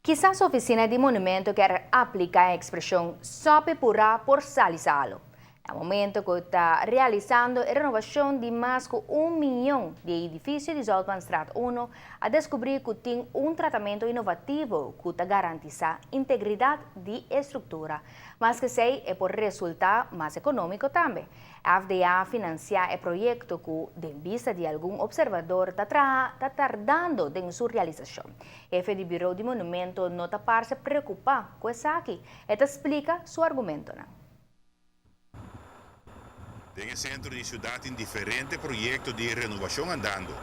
Quizás a oficina de monumento quer aplicar a expressão sobe purá por salisalo. No momento que está realizando a renovação de mais de 1 milhão de edifícios de Zoltmanstraat 1, a descobrir que tem tratamento inovativo que garantiza integridade de estrutura, mas que sei é por resultar mais econômico também. A FDA financia o projeto que, em vista de algum observador, está tardando em sua realização. O chefe do Bureau de Monumento nota para se preocupar com isso aqui. Ele explica seu argumento. Tem o centro de cidade em diferentes projetos de renovação andando.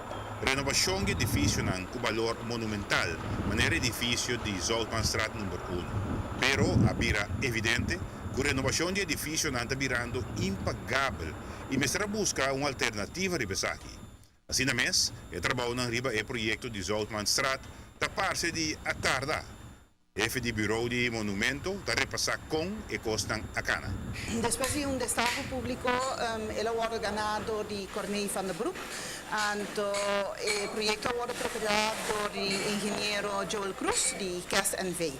Renovação de edifício com valor monumental, maneira edifício de Zoltmanstraat número 1. Pero abira evidente que a renovação de edifício está virando impagável e mestra busca uma alternativa a aqui. Assim na mês, o trabalho na riba é projeto de Zoltmanstraat da parte de atarda. Chefe de Bureau de Monumento está repassar com e costan a cana. Después de un destaque público, el award ganado de Corneille van der Broek. El proyecto award preparado por el ingeniero Joel Cruz de Cast NV.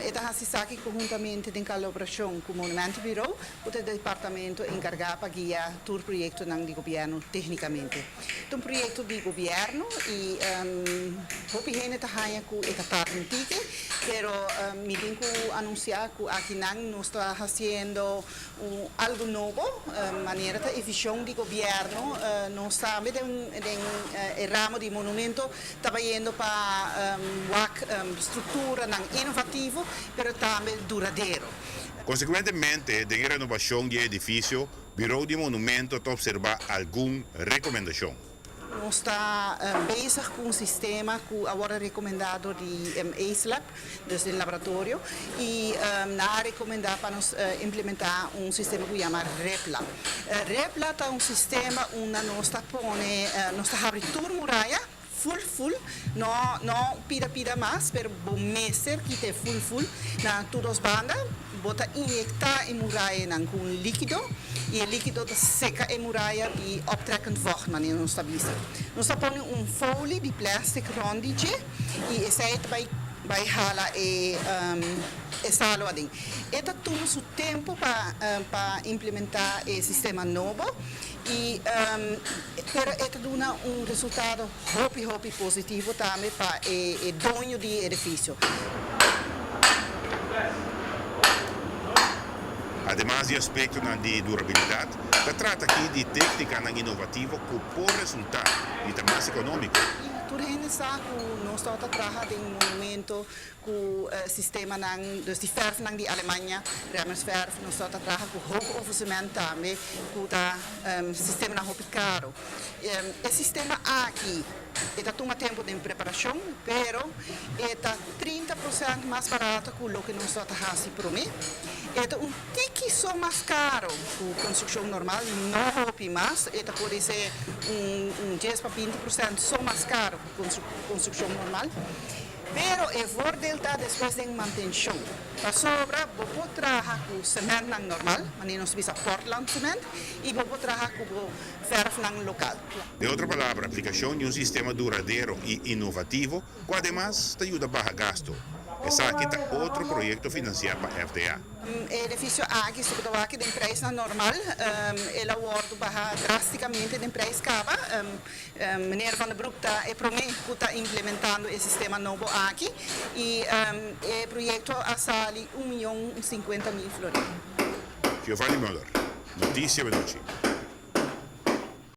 Esta asistaki conjuntamente em colaboração com o Monumento Bureau, o departamento encarregado para guiar todo o projeto do governo tecnicamente. É um projeto de governo e o que está fazendo é tarde, pero me tenho que anunciar que aqui não está fazendo algo novo, maneira de visão de governo, não está no ramo de monumento, trabalhando para uma estrutura inovativa, pero também duradouro. Consequentemente, de renovação de edifício, o Bureau de Monumento está observar alguma recomendação. Nós estamos bezig com um sistema que agora é recomendado de ACE-Lab, do laboratório, e na recomendar para nós implementar um sistema que chama REPLA. REPLA é um sistema onde nós estamos abrindo muralha, full, não pida mais, pero bom meser que tem full, na todas as bandas, bota injectar a muralha com líquido, e o líquido seca a muralha e optrekkend vocht, maneira não está vista. Nós estamos pondo folie de plástico rondinho, e essa vai ralar e salo ali. Eta toma o tempo para implementar o sistema novo e pero eta dá resultado hopi positivo também para o dono do edifício. Además de aspecto de durabilidade, se trata aqui de técnica inovativa que pode resultar e mais econômico. Tudo isso nós estamos trabalhando em um monumento com o sistema de verf de Alemanha, Remmersverf, nós estamos trabalhando com hoog offercement também, com o sistema muito caro. O sistema aqui está toma tempo de preparação, pero está 30% mais barato que o que nós estamos fazendo para mim. É tique só mais caro que a construção normal, não roupa mais, pode ser 10 para 20% só mais caro que a construção normal. Pero o voordeel está depois de manutenção. Para sobra, vou trabalhar com cimento normal, mas nós visa Portland cement, e vou trabalhar com verf local. De outra palavra, a aplicação de um sistema duradouro e inovativo, que además te ajuda a baixar gasto. Esse aqui é outro projeto financiado para a FDA. O edifício aqui, se eu aqui de preço normal, ele aborda baixar drasticamente de preço cava. Meneer Van der Broek está implementando esse sistema novo aqui e o projeto assale 1.050.000 florins. Giovanni Müller, Notícia Veloce.